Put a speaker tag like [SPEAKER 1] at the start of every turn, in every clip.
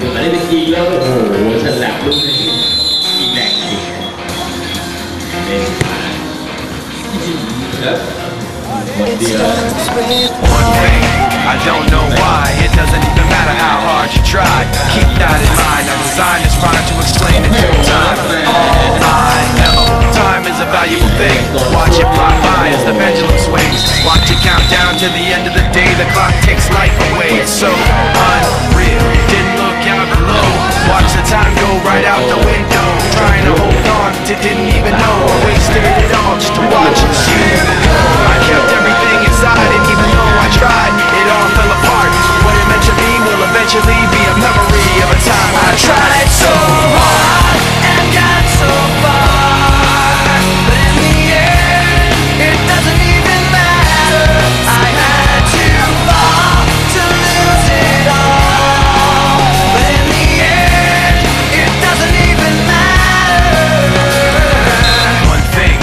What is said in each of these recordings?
[SPEAKER 1] ถึงอันนี้เป็นอีกแล้วโอ้โหฉลับลูกนี้อีกแหลกจริงเป็นแล้วคนเดียว
[SPEAKER 2] One thing, I don't know why. It doesn't even matter how hard you try. Keep that in mind. I designed this rhyme to explain in due time. All I know, time is a valuable thing. Watch it fly by as the pendulum swings. Watch it count down to the end of the day. The clock takes life away. It's so unreal. Didn't look out below. Watch the time go right out the window. Trying to hold on to didn't even know I wasted it all just to watch it you. I kept everything inside, and even though I tried, it all fell apart. What it meant to me will eventually be a memory of a time I tried so hard and got so far, but in the end, it doesn't even matter. I had to fall to lose it all, but in the end, it doesn't even matter. One thing,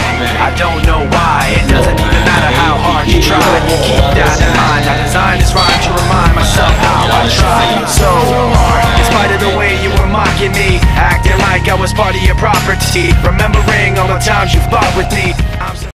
[SPEAKER 2] I don't know why, it doesn't even matter how hard you try. Keep that in mind. I designed this rhyme to remind myself how I tried so hard. In spite of the way you were mocking me, acting like I was part of your property, remembering all the times you fought with me.